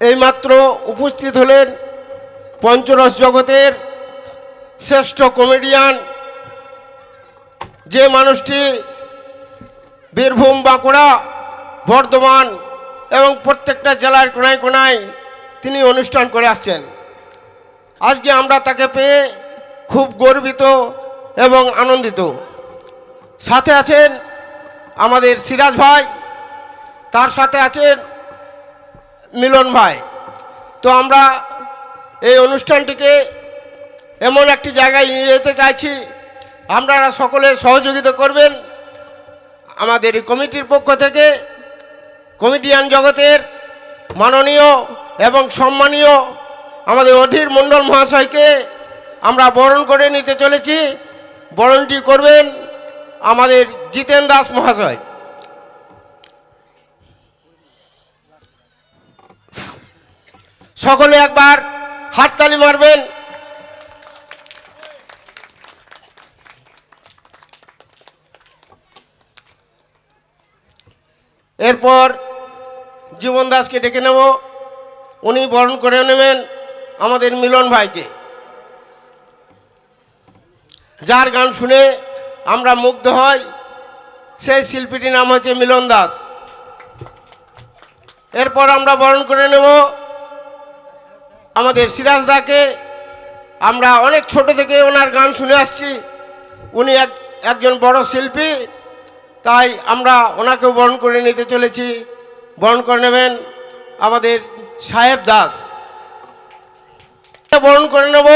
এইমাত্র উপস্থিত হলেন পঞ্চরস জগতের শ্রেষ্ঠ কমেডিয়ান, যে মানুষটি বীরভূম, বাঁকুড়া, বর্ধমান এবং প্রত্যেকটা জেলার কোনায় কোনায় তিনি অনুষ্ঠান করে আসছেন। আজকে আমরা তাকে পেয়ে খুব গর্বিত এবং আনন্দিত। সাথে আছেন আমাদের সিরাজ ভাই, তার সাথে আছেন মিলন ভাই। তো আমরা এই অনুষ্ঠানটিকে এমন একটি জায়গায় নিয়ে যেতে চাইছি, আপনারা সকলে সহযোগিতা করবেন। আমাদের এই কমিটির পক্ষ থেকে কমেডিয়ান জগতের মাননীয় এবং সম্মানীয় আমাদের অধীর মণ্ডল মহাশয়কে আমরা বরণ করে নিতে চলেছি। বরণটি করবেন আমাদের জিতেন দাস মহাশয়। সকলে একবার হাততালি মারবেন। এরপর জীবন দাসকে ডেকে নেব, উনি বরণ করে নেবেন আমাদের মিলন ভাইকে, যার গান শুনে আমরা মুগ্ধ হই। সেই শিল্পীটির নাম হচ্ছে মিলন দাস। এরপর আমরা বরণ করে নেব আমাদের সিরাজ দাকে। আমরা অনেক ছোট থেকে ওনার গান শুনে আসছি, উনি একজন বড় শিল্পী, তাই আমরা ওনাকেও বরণ করে নিতে চলেছি। বরণ করে নেবেন আমাদের সাহেব দাস। বরণ করে নেব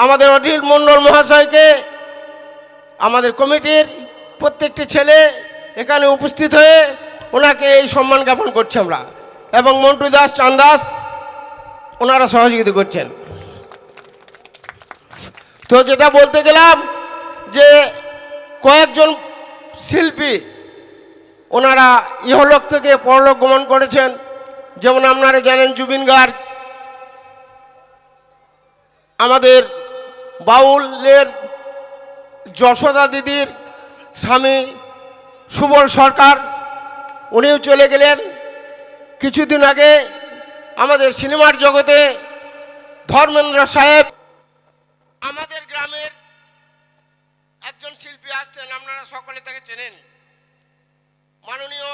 আমাদের অধীর মণ্ডল মহাশয়কে। আমাদের কমিটির প্রত্যেকটি ছেলে এখানে উপস্থিত হয়ে ওনাকে এই সম্মান জ্ঞাপন করছি আমরা, এবং মন্টু দাস, চান দাস ওনারা সহযোগিতা করছেন। তো যেটা বলতে গেলাম যে কয়েকজন শিল্পী ওনারা ইহলোক থেকে পরলোক গমন করেছেন। যেমন আপনারা জানেন জুবিন গার্গ, আমাদের বাউলের যশোদা দিদির স্বামী সুবল সরকার, উনিও চলে গেলেন। কিছুদিন আগে আমাদের সিনেমার জগতে ধর্মেন্দ্র সাহেব, আমাদের গ্রামের একজন শিল্পী আসতেন, আপনারা সকলে তাকে চেনেন, মাননীয়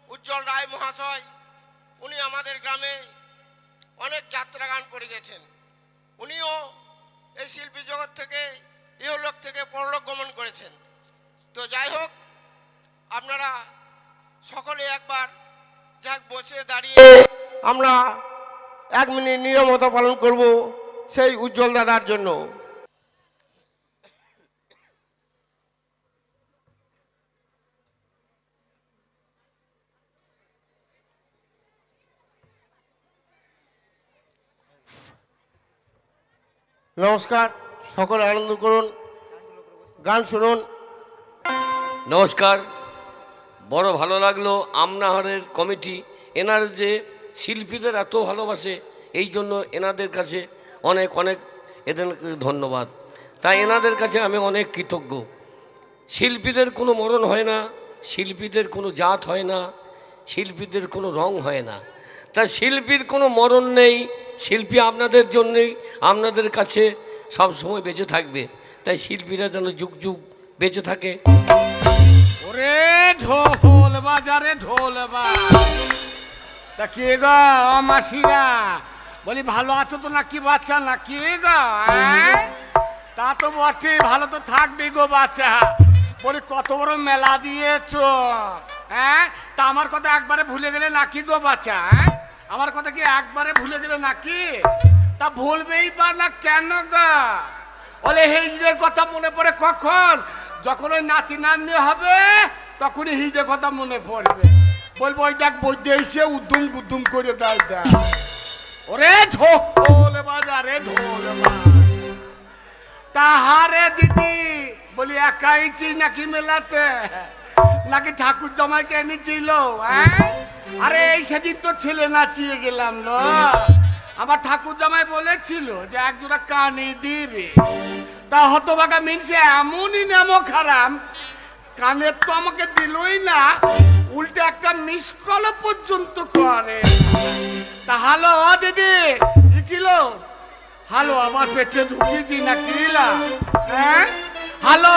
উজ্জ্বল রায় মহাশয়। উনি আমাদের গ্রামে অনেক যাত্রা গান করে গেছেন। উনিও এই শিল্পী জগৎ থেকে ইহলোক থেকে পরলোক গমন করেছেন। তো যাই হোক, আপনারা সকলে একবার যাক বসে দাঁড়িয়ে আমরা 1 মিনিট নীরবতা পালন করব সেই উজ্জ্বল দাদার জন্য। নমস্কার, সকলে আনন্দ করুন, গান শুনুন। নমস্কার, বড় ভালো লাগলো আমনাহারের কমিটি, এনার যে শিল্পীদের এত ভালোবাসে, এই জন্য এনাদের কাছে অনেক অনেক এদের ধন্যবাদ। তাই এনাদের কাছে আমি অনেক কৃতজ্ঞ। শিল্পীদের কোনো মরণ হয় না, শিল্পীদের কোনো জাত হয় না, শিল্পীদের কোনো রং হয় না। তাই শিল্পীর কোনো মরণ নেই, শিল্পী আপনাদের জন্যই আপনাদের কাছে সব সময় বেঁচে থাকবে। তাই শিল্পীরা যেন যুগ যুগ বেঁচে থাকে। ওরে ঢোল বাজারে ঢোল তা কে গো মাসিরা, বলি ভালো আছো তো নাকি বাচ্চা, নাকি গো? তা তো বটে, ভালো তো থাকবে গো বাচ্চা। বলি কত বড় মেলা দিয়েছো, হ্যাঁ? তা আমার কথা একবারে ভুলে গেলে নাকি গো বাচ্চা? আমার কথা কি একবারে ভুলে গেলে নাকি? তা ভুলবেই বা না কেন গো? বলে হিজড়ের কথা মনে পড়ে কখন? যখন ওই নাতি নাতনি হবে তখনই হিজড়ের কথা মনে পড়বে। বলবো ওই দেখ বৈদ্য এসে উদ্যম গুদ্যুম করে দেয় দেখ। ওরে ঢোল বাজারে ঢোল তাহারে দিদি, বলি একাই চিজ নাকি মেলাতে, নাকি ঠাকুর জামাইকে এনেছিল? আরে এই সেদিন তো ছেলে নাচিয়ে গেলাম লো, আমার ঠাকুর জামাই বলেছিল যে একজোড়া কানে দিবে। তা হতভাগা মিনছে এমনই নামো খারাপ, কানের তো আমাকে দিলই না, উল্টে একটা মিস কল পর্যন্ত করে। তা হ্যালো দিদি কি কিলো হ্যালো আমার পেটে ঢুকিয়েছি না কিলা হ্যাঁ হ্যালো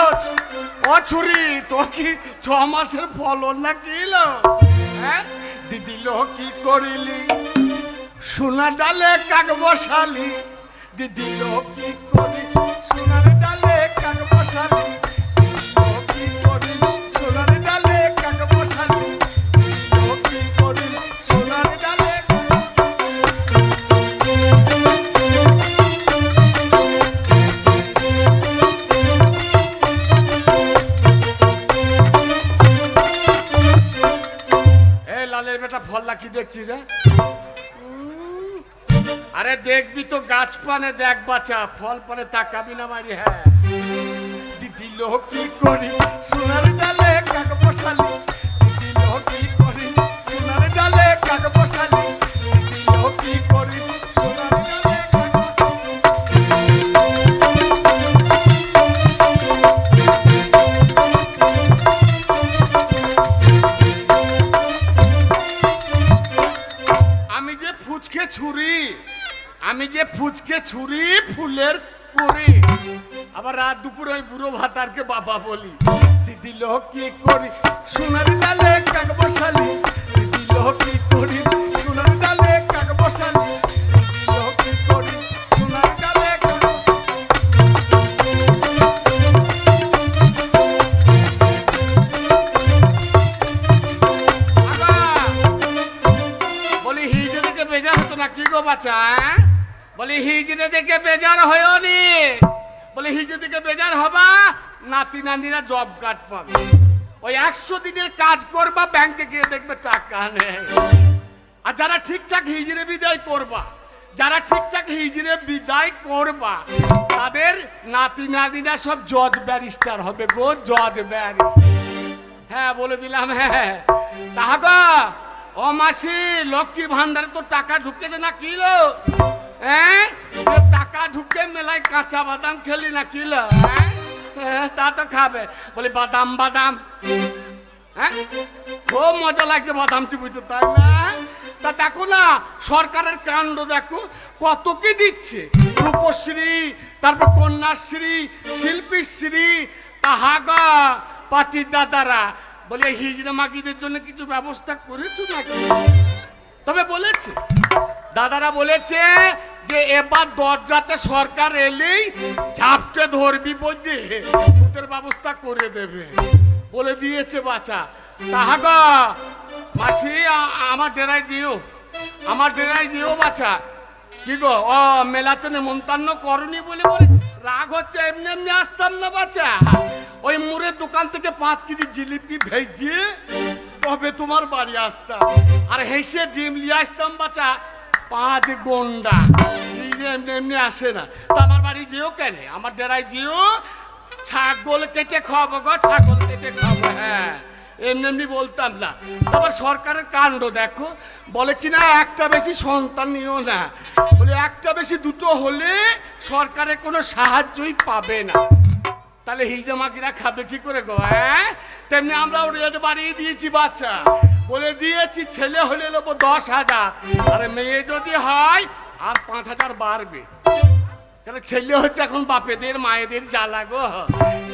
ও ছুরি তোর কি 6 মাসের ফলন না কিলো হ্যাঁ দিদি লো কি করিলি সোনা ডালে কাক বসালি দিদি লো কি করি সোনার ডালে কাক বসালি দিদি লো কি করি সোনার ডালে কাক বসালি দিদি লো কি করি সোনার ডালে লালের বেটা ফল কি দেখছিস রে আরে দেখবি তো গাছ পানে দেখ বাচ্চা ফল পানে তাকাবি না মারি হ্যাঁ দিদি লো কি করি সোনার ডালে কাক বসালি দিদি লো কি করি সোনার ডালে কাক বসালি দিদি লো কি করি সোনার ডালে আমি যে ফুচকে ছুরি ফুলের কুড়ি আবার রাত দুপুর ওই বুড়ো ভাতারকে বাবা বলি দিদি লো কি করি সোনার ডালে কাক বসালি দিদি লো কি করি সোনার ডালে কাক বসালি দিদি লো কি করি সোনার ডালে বলি হিজড়িকে বেজা হতো না কি গো বাচ্চা বলি হিজড়ে দেখে বেজার হয়েও নি বলে হিজড়ে দেখে বেজার হবা নাতি নানিরা জব কার্ড পাবে ওই 100 দিনের কাজ করবা ব্যাংকে গিয়ে দেখবে টাকা নেই আর যারা ঠিকঠাক হিজড়ে বিদায় করবা যারা ঠিকঠাক হিজড়ে বিদায় করবা তাদের নাতি নানিরা সব জজ ব্যারিস্টার হবে গো জজ ব্যারিস্টার হ্যাঁ বলে দিলাম হ্যাঁ তাহাগা ও মাসি লক্ষ্মীর ভান্ডারে তো টাকা ঢুকেছে না কিলো হ্যাঁ টাকা ঢুকে মেলায় কাঁচা বাদাম খেলি না কিলো হ্যাঁ তা তো খাবে বলি বাদাম বাদাম হ্যাঁ খুব মজা লাগছে বাদাম চিবিতে তাই না তা দেখো না সরকারের কাণ্ড দেখো কত কি দিচ্ছে রূপশ্রী তারপর কন্যাশ্রী শিল্পীশ্রী তাহাগা পার্টির দাদারা বলে হিজড়া মাগিদের জন্য কিছু ব্যবস্থা করেছো নাকি তবে বলেছে দাদারা বলেছে যে এবার দরজাতে সরকার এলেই ঝাপটে ধরবি বলতে তোদের ব্যবস্থা করে দেবে বলে দিয়েছে বাচ্চা তাহাগা মাসি আমার ডেরায় যেও বাচ্চা কি গো ও মেলাতে নেমন্তান্ন করনি বলে বলে রাগ হচ্ছে এমনি এমনি আসতাম না বাচ্চা ওই মুড়ের দোকান থেকে 5 কেজি জিলিপি ভেজিয়ে তবে তোমার বাড়ি আসতাম আর হেসে ডিম লিয়ে আসতাম বাচ্চা 5 গন্ডা এমনি এমনি আসে না তো আমার বাড়ি যেও কেন আমার ডেরায় যেও ছাগল কেটে খাওয়াবো গো ছাগল কেটে খাওয়াবো হ্যাঁ এমনি এমনি বলতাম না তারপর সরকারের কাণ্ড দেখো বলে কিনা একটা বেশি সন্তান নিও না বলে একটা বেশি দুটো হলে সরকারের কোনো সাহায্যই পাবে না তাহলে হিজড়া মাগিরা খাবে কি করে গো হ্যাঁ তেমনি আমরাও রেট বাড়িয়ে দিয়েছি বাচ্চা বলে দিয়েছি ছেলে হলে নেবো 10,000 আর মেয়ে যদি হয় আর 5,000 বাড়বে কেন ছেলে হচ্ছে এখন বাপেদের মায়েদের জ্বালা গো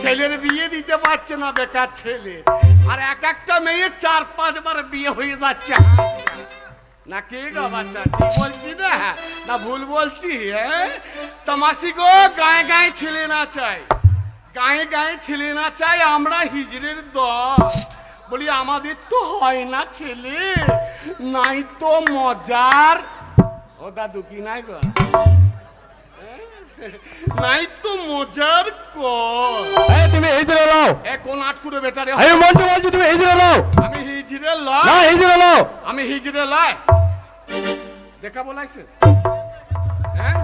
ছেলের বিয়ে দিতে পারছে না বেকার ছেলে আর এক একটা মেয়ে 4-5 বার বিয়ে হয়ে যাচ্ছে না কে গো বাচ্চা ঠিক বলছি না ভুল বলছি হ্যাঁ তামাশি গো গায়ে গায়ে ছেলে না চাই গায়ে গায়ে ছেলে না চাই আমরা হিজড়ের দল বলি আমাদের তো হয় না ছেলে নাই তো মজার ও দাদু কি নাই গো নাই তো মজার কর এই তুমি হিজড়ে লও এ কোন আটকুড়ে বেটা রে আমি মন্টু বলছি তুমি হিজড়ে লও আমি হিজড়ে লয় না হিজড়ে লও আমি হিজড়ে লয় দেখা বলাইছে হ্যাঁ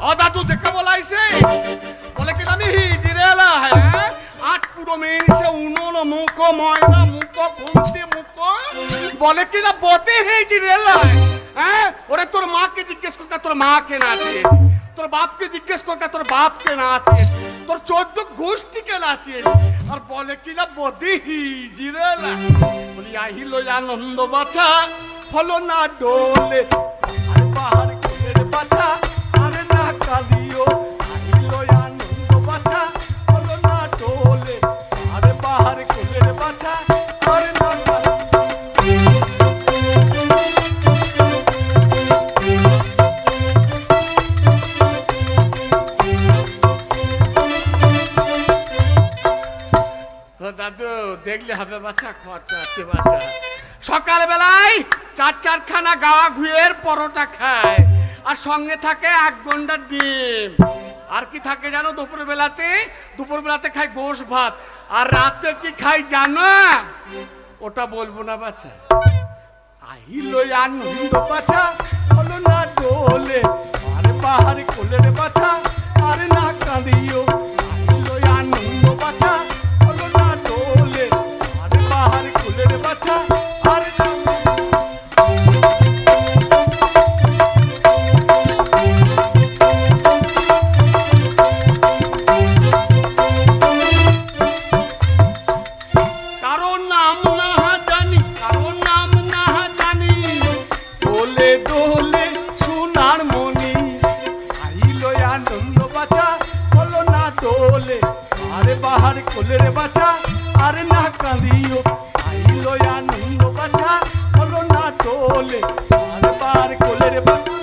ও দাদু দেখা বলাইছে বলে কি আমি হিজড়ে লয় হ্যাঁ আটকুড়ো মেনিসে উনোনো মুখ ময়না মুখ কুমতি মুখ বলে কি না বতে হিজড়ে লয় হ্যাঁ ওরে তোর মাকে জিজ্ঞেস করতে তোর মাকে না চেয়েছি তোর বাপকে জিজ্ঞেস করতে তোর বাপকে নাচিয়েছে তোর 14 গোষ্ঠীকে নাচিয়েছে আর বলে কিনা বদি হিজড়ে বলি আহিল আনন্দ বাছা হলো না ডোলে আরে বাহার কোলের বাছা আরে না কাঁদিও আহিল আনন্দ বাছা হলো না ডোলে আরে বাহার কোলের বাছা আরে না কাঁদিও। ও দাদু দেখলে হবে বাচ্চা, খরচা আছে বাচ্চা। সকালবেলায় চারখানা গাওয়া ঘুয়ের পরোটা খায় আর সঙ্গে থাকে 1 গন্ডা ডিম। আর কি থাকে জানো? দুপুরবেলাতে খায় গোশ ভাত। আর রাতে কি খাই জানো? ওটা বলবো না বাচ্চা। আহিলো আনন্দ বাচ্চা হলো না ডোলে আরে বাহার কোলের বাচ্চা আরে না কাঁদিও আহিলো আনন্দ বাচ্চা হলো না ডোলে আরে বাহার কোলের বাচ্চা আরে না কারোর নাম না জানি, কারোর নাম না জানি, দোলে দোলে সোনার মণি আইলো আনন্দ বাছা হলো না ডোলে আরে বাহার কোলের বাছা আরে না কাঁদিও আইলো আনন্দ বাছা হলো না ডোলে আরে বাহার কোলের বাছা।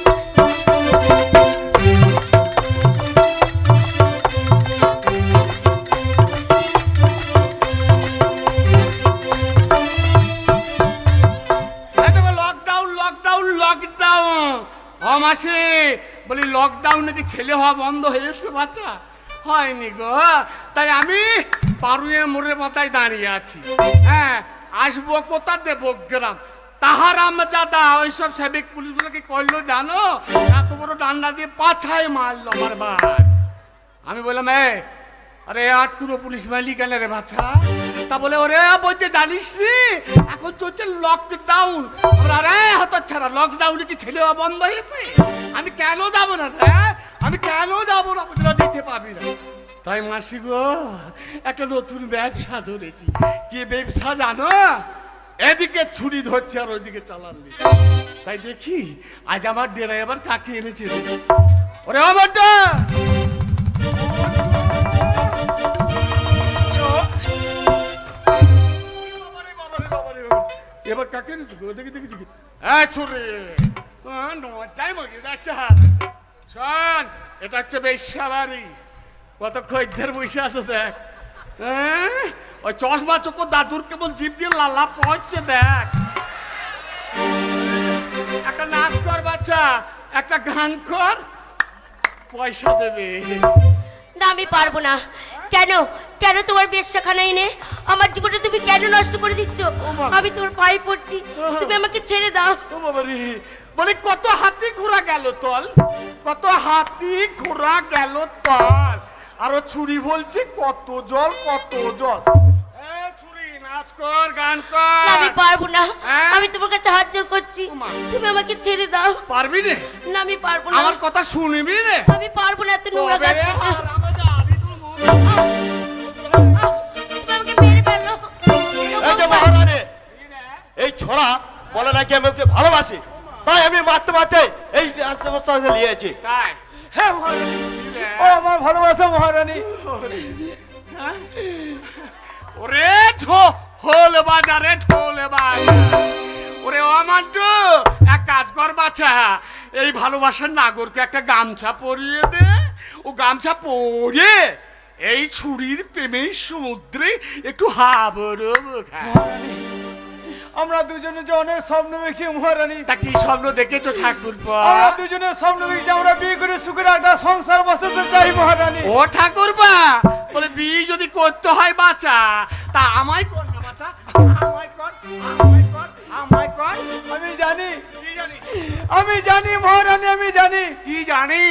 মাসে বলি লকডাউনে কি ছেলে হওয়া বন্ধ হয়েছে বাচ্চা? হয়নি গো। তাই আমি পারুয়ের মোড়ের মাথায় দাঁড়িয়ে আছি। হ্যাঁ, আসবো কোথা? দেবগ্রাম। তাহার আমজাদা ওইসব সেবিক পুলিশগুলো কি করলো জানো? এত বড় ডান্ডা দিয়ে পাছায় মারলো আমার ভাই। আমি বললাম আরে 8 কুড়ো পুলিশ মাইলি কেন রে বাচ্চা? তা বলে ওরে বলতে জানিস রে এখন চলছে লকডাউন। আরে হতো ছাড়া লকডাউনে কি ছেলে হওয়া বন্ধ হয়েছে? আমি কেন যাব না রে? আমি কেন যাব না? যেতে পাবি না। তাই মাসি গো একটা নতুন ব্যবসা ধরেছি। কি ব্যবসা জানো? এদিকে ছুরি ধরছে আর ওইদিকে চালান দিচ্ছে। তাই দেখি আজ আমার ড্রাইভার কাকে এনেছে রে। ওরে বাবাটা এবার কাকে নিচ্ছি? দেখি দেখি দেখি ছুরি চাই মরে যাচ্ছে। শোন, এটা হচ্ছে বেশ্যাবাড়ি। কত খদ্দের বসে আছে দেখ। ওই চশমা চোখ দাদুর কেবল জিভ দিয়ে লালা পড়ছে দেখ। একটা নাচ কর বাচ্চা, একটা গান কর, পয়সা দেবে। না আমি পারবো না। কেন কেন তোমার বেশ্যাখানা এনে আমার জীবনটা তুমি কেন নষ্ট করে দিচ্ছ? আমি তোমার পায়ে পড়ছি, তুমি আমাকে ছেড়ে দাও। ও বাবা রে, বলি কত হাতি ঘোড়া গেল তল, কত হাতি ঘোড়া গেল তল। আর ও ছুরি বলছে কত জল কত জল। ছুরি নাচ কর, গান কর। আমি পারবো না, আমি তোমার কাছে হাত জোড় করছি, তুমি আমাকে ছেড়ে দাও। পারবি রে? না আমি পারবো না। আমার কথা শুনবি রে? আমি পারবো না এত নোংরা কাজ করতে। এই ছোড়া বলে নাকি আমি ওকে ভালোবাসি, তাই আমি মারতে মারতে এই রাস্তা নিয়েছি। তাই? হ্যাঁ মহারানী, ও আমার ভালোবাসা মহারানী। ওরে ঢোল বাজারে ঢোল বাজা। ওরে অমান্টু, এক কাজ কর বাছা, এই ভালোবাসার নাগরকে একটা গামছা পরিয়ে দে। ও গামছা পরে এই ছুরির প্রেমের সমুদ্রে একটু হাবড় খায়। আমরা দুজনে যে অনেক স্বপ্ন দেখছি মহারানী। তা কি স্বপ্ন দেখেছো ঠাকুরপো? আমরা দুজনে স্বপ্ন দেখছি আমরা বিয়ে করে সুখের একটা সংসার বসাতে চাই মহারানী। ও ঠাকুরপা, বলে বিয়ে যদি করতে হয় বাচ্চা, তা আমায় কর না বাচ্চা, আমায় কর, আমায় কর, আমায় কর। আমি জানি, কি জানি? আমি জানি মহারানী, আমি জানি কি জানি?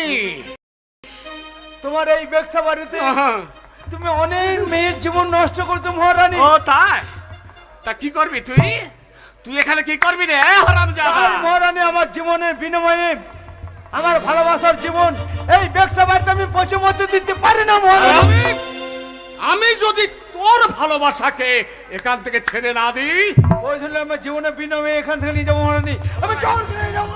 তোমার এই ব্যবসা বাড়িতে তুমি অনেক মেয়ের জীবন নষ্ট করছো মহারানী। ও তাই? তা কি করবি তুই? তুই এখানে কি করবি রে হারামজাদা? মহারানী আমার জীবনের বিনিময়ে আমার ভালোবাসার জীবন এই ব্যবসা বাড়িতে আমি পৌঁছে মতো দিতে পারি না মহারানী। আমি যদি তোর ভালোবাসাকে এখান থেকে ছেড়ে না দিই, ওই জন্য আমার জীবনে বিনমে এখান থেকে নিয়ে যাবো মহারানী, আমি জল কিনে যাবো।